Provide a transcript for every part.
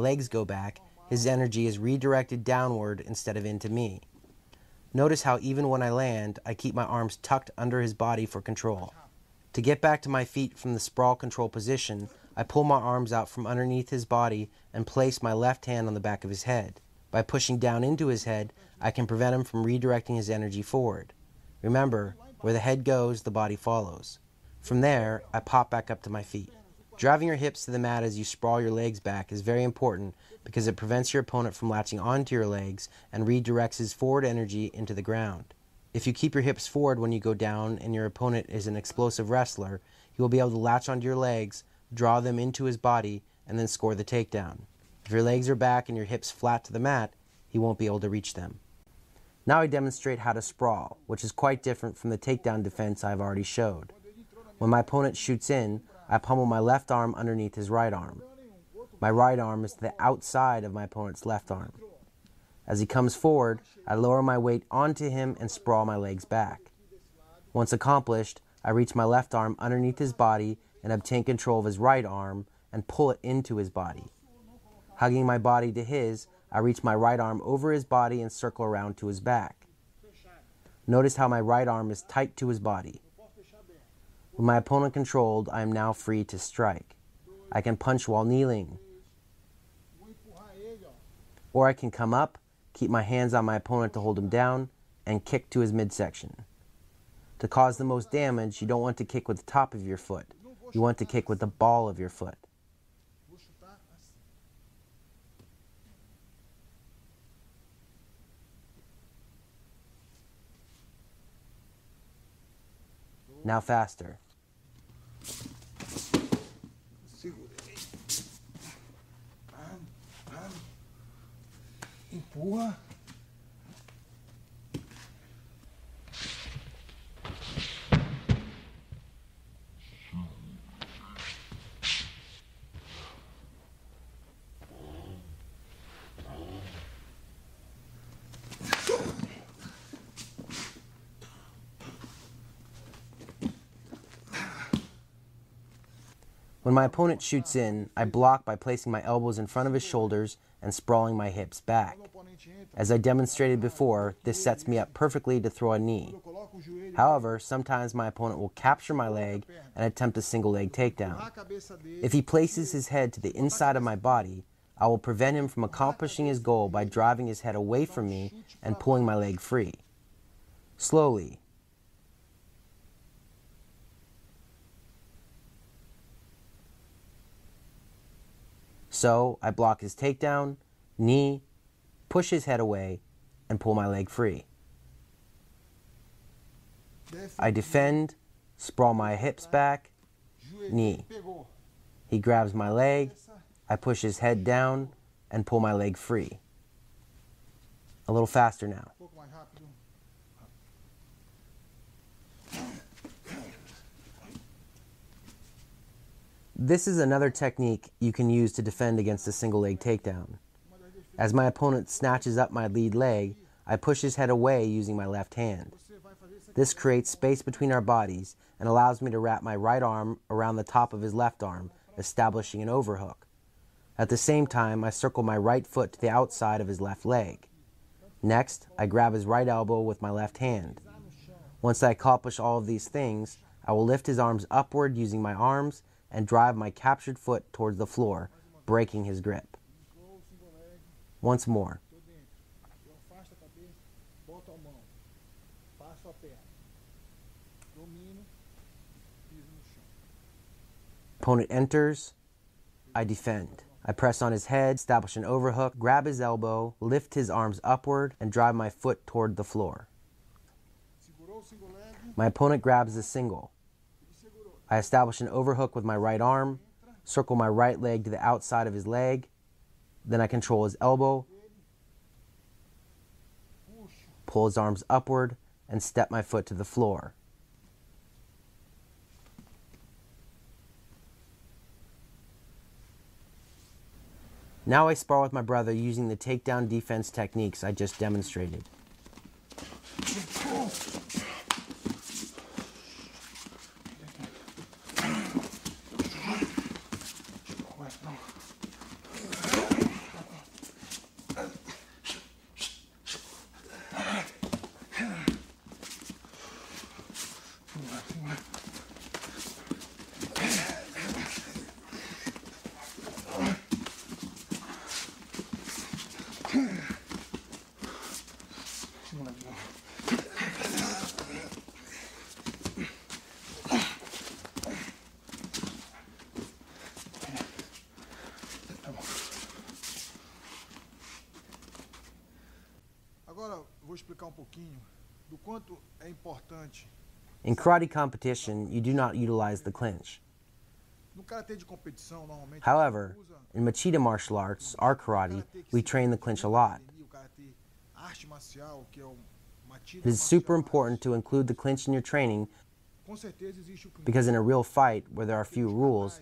legs go back, his energy is redirected downward instead of into me. Notice how even when I land, I keep my arms tucked under his body for control. To get back to my feet from the sprawl control position, I pull my arms out from underneath his body and place my left hand on the back of his head. By pushing down into his head, I can prevent him from redirecting his energy forward. Remember, where the head goes, the body follows. From there, I pop back up to my feet. Driving your hips to the mat as you sprawl your legs back is very important because it prevents your opponent from latching onto your legs and redirects his forward energy into the ground. If you keep your hips forward when you go down and your opponent is an explosive wrestler, he will be able to latch onto your legs, draw them into his body, and then score the takedown. If your legs are back and your hips flat to the mat, he won't be able to reach them. Now I demonstrate how to sprawl, which is quite different from the takedown defense I've already showed. When my opponent shoots in, I pummel my left arm underneath his right arm. My right arm is to the outside of my opponent's left arm. As he comes forward, I lower my weight onto him and sprawl my legs back. Once accomplished, I reach my left arm underneath his body and obtain control of his right arm and pull it into his body. Hugging my body to his, I reach my right arm over his body and circle around to his back. Notice how my right arm is tight to his body. With my opponent controlled, I am now free to strike. I can punch while kneeling. Or I can come up, keep my hands on my opponent to hold him down, and kick to his midsection. To cause the most damage, you don't want to kick with the top of your foot. You want to kick with the ball of your foot. Now faster. Empurra. When my opponent shoots in, I block by placing my elbows in front of his shoulders and sprawling my hips back. As I demonstrated before, this sets me up perfectly to throw a knee. However, sometimes my opponent will capture my leg and attempt a single leg takedown. If he places his head to the inside of my body, I will prevent him from accomplishing his goal by driving his head away from me and pulling my leg free. Slowly. So, I block his takedown, knee, push his head away, and pull my leg free. I defend, sprawl my hips back, knee. He grabs my leg, I push his head down, and pull my leg free. A little faster now. This is another technique you can use to defend against a single leg takedown. As my opponent snatches up my lead leg, I push his head away using my left hand. This creates space between our bodies and allows me to wrap my right arm around the top of his left arm, establishing an overhook. At the same time, I circle my right foot to the outside of his left leg. Next, I grab his right elbow with my left hand. Once I accomplish all of these things, I will lift his arms upward using my arms and drive my captured foot towards the floor, breaking his grip. Once more. Opponent enters, I defend. I press on his head, establish an overhook, grab his elbow, lift his arms upward, and drive my foot toward the floor. My opponent grabs the single. I establish an overhook with my right arm, circle my right leg to the outside of his leg, then I control his elbow, pull his arms upward, and step my foot to the floor. Now I spar with my brother using the takedown defense techniques I just demonstrated. Agora vou explicar pouquinho do quanto é importante. In karate competition, you do not utilize the clinch. No karatê de competição, normalmente. However, in Machida martial arts, our karate, we train the clinch a lot. It is super important to include the clinch in your training because in a real fight where there are few rules,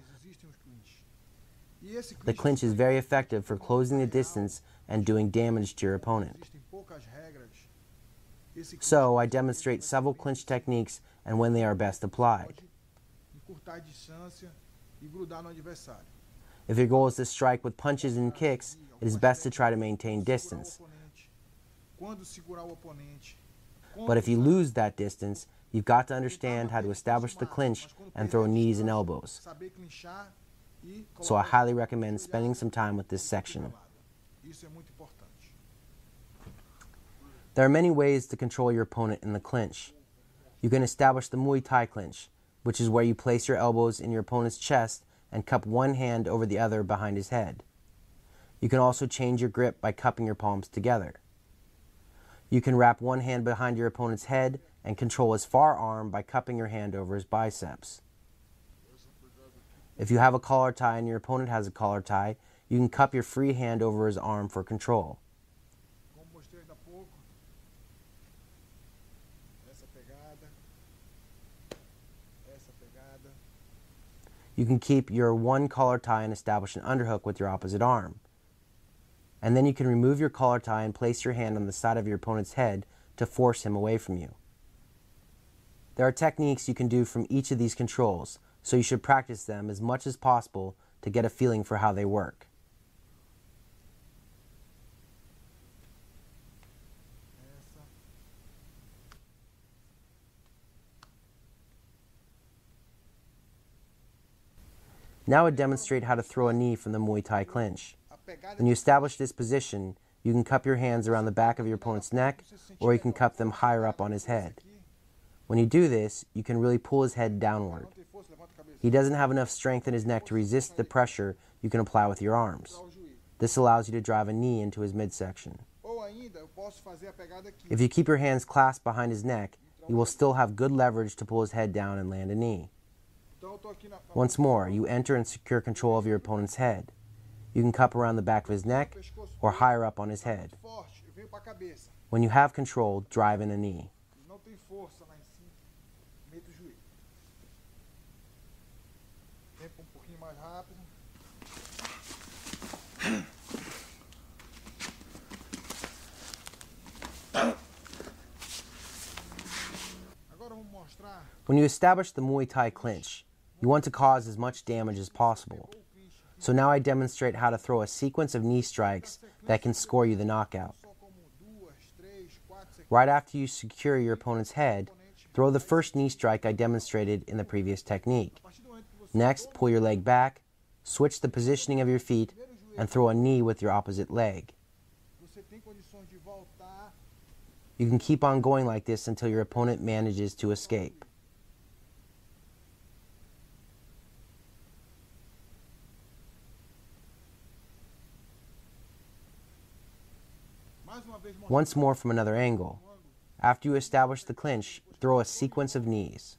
the clinch is very effective for closing the distance and doing damage to your opponent. So I demonstrate several clinch techniques and when they are best applied. If your goal is to strike with punches and kicks, it is best to try to maintain distance. But if you lose that distance, you've got to understand how to establish the clinch and throw knees and elbows. So I highly recommend spending some time with this section. There are many ways to control your opponent in the clinch. You can establish the Muay Thai clinch, which is where you place your elbows in your opponent's chest and cup one hand over the other behind his head. You can also change your grip by cupping your palms together. You can wrap one hand behind your opponent's head and control his far arm by cupping your hand over his biceps. If you have a collar tie and your opponent has a collar tie, you can cup your free hand over his arm for control. You can keep your one collar tie and establish an underhook with your opposite arm. And then you can remove your collar tie and place your hand on the side of your opponent's head to force him away from you. There are techniques you can do from each of these controls, so you should practice them as much as possible to get a feeling for how they work. Now I demonstrate how to throw a knee from the Muay Thai clinch. When you establish this position, you can cup your hands around the back of your opponent's neck, or you can cup them higher up on his head. When you do this, you can really pull his head downward. He doesn't have enough strength in his neck to resist the pressure you can apply with your arms. This allows you to drive a knee into his midsection. If you keep your hands clasped behind his neck, you will still have good leverage to pull his head down and land a knee. Once more, you enter and secure control of your opponent's head. You can cup around the back of his neck or higher up on his head. When you have control, drive in a knee. When you establish the Muay Thai clinch, you want to cause as much damage as possible. So now I demonstrate how to throw a sequence of knee strikes that can score you the knockout. Right after you secure your opponent's head, throw the first knee strike I demonstrated in the previous technique. Next, pull your leg back, switch the positioning of your feet, and throw a knee with your opposite leg. You can keep on going like this until your opponent manages to escape. Once more from another angle. After you establish the clinch, throw a sequence of knees.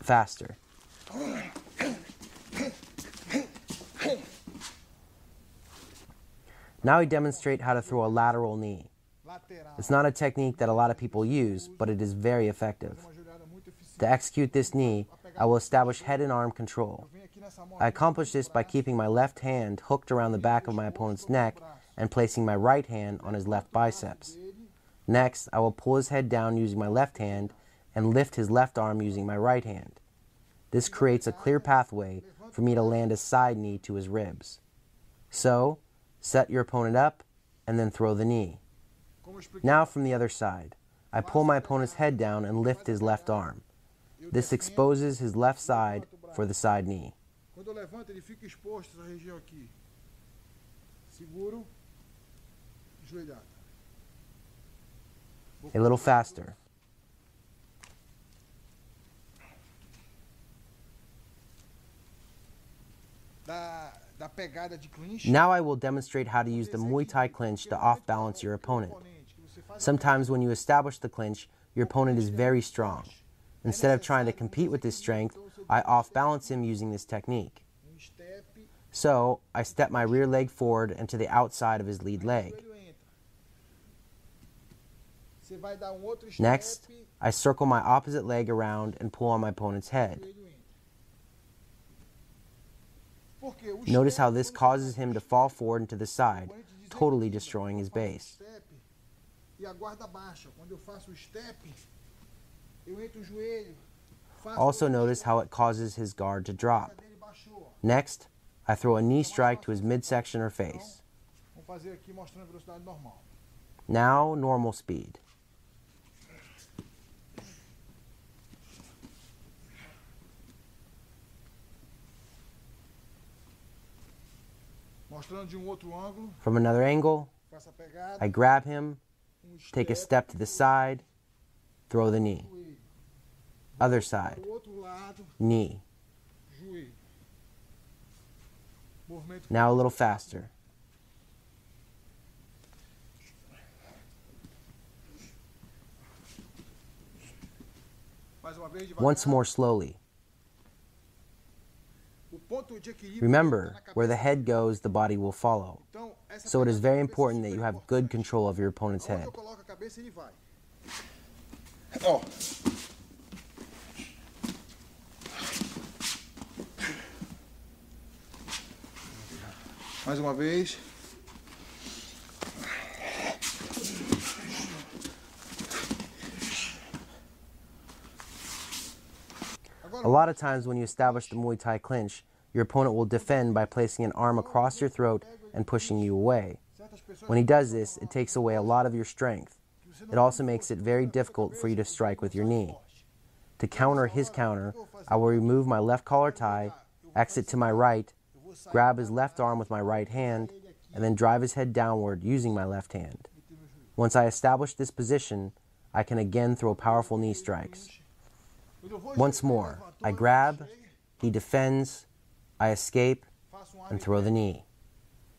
Faster. Now I demonstrate how to throw a lateral knee. It's not a technique that a lot of people use, but it is very effective. To execute this knee, I will establish head and arm control. I accomplish this by keeping my left hand hooked around the back of my opponent's neck and placing my right hand on his left biceps. Next, I will pull his head down using my left hand and lift his left arm using my right hand. This creates a clear pathway for me to land a side knee to his ribs. So, set your opponent up and then throw the knee. Now from the other side, I pull my opponent's head down and lift his left arm. This exposes his left side for the side knee. Seguro. Joelhada. A little faster. Da pegada de clinch. Now I will demonstrate how to use the Muay Thai clinch to off-balance your opponent. Sometimes when you establish the clinch, your opponent is very strong. Instead of trying to compete with his strength, I off-balance him using this technique. So, I step my rear leg forward and to the outside of his lead leg. Next, I circle my opposite leg around and pull on my opponent's head. Notice how this causes him to fall forward and to the side, totally destroying his base. Also notice how it causes his guard to drop. Next, I throw a knee strike to his midsection or face. Now, normal speed. From another angle, I grab him, take a step to the side, throw the knee. Other side, knee. Now a little faster. Once more slowly. Remember, where the head goes, the body will follow. So it is very important that you have good control of your opponent's head. Mais uma vez. A lot of times when you establish the Muay Thai clinch, your opponent will defend by placing an arm across your throat and pushing you away. When he does this, it takes away a lot of your strength. It also makes it very difficult for you to strike with your knee. To counter his counter, I will remove my left collar tie, exit to my right, grab his left arm with my right hand, and then drive his head downward using my left hand. Once I establish this position, I can again throw powerful knee strikes. Once more, I grab, he defends, I escape, and throw the knee.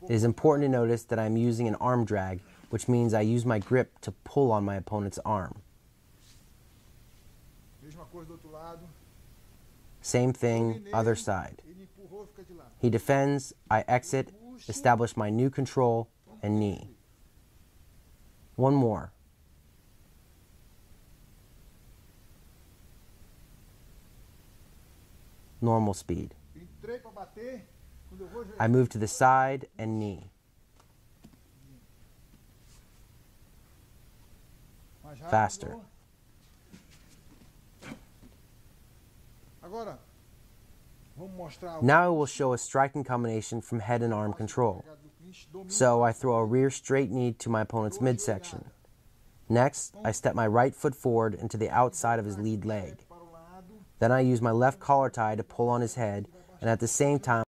It is important to notice that I am using an arm drag, which means I use my grip to pull on my opponent's arm. Same thing, other side. He defends, I exit, establish my new control, and knee. One more. Normal speed. I move to the side and knee. Faster. Now I will show a striking combination from head and arm control. So I throw a rear straight knee to my opponent's midsection. Next, I step my right foot forward into the outside of his lead leg. Then I use my left collar tie to pull on his head, and at the same time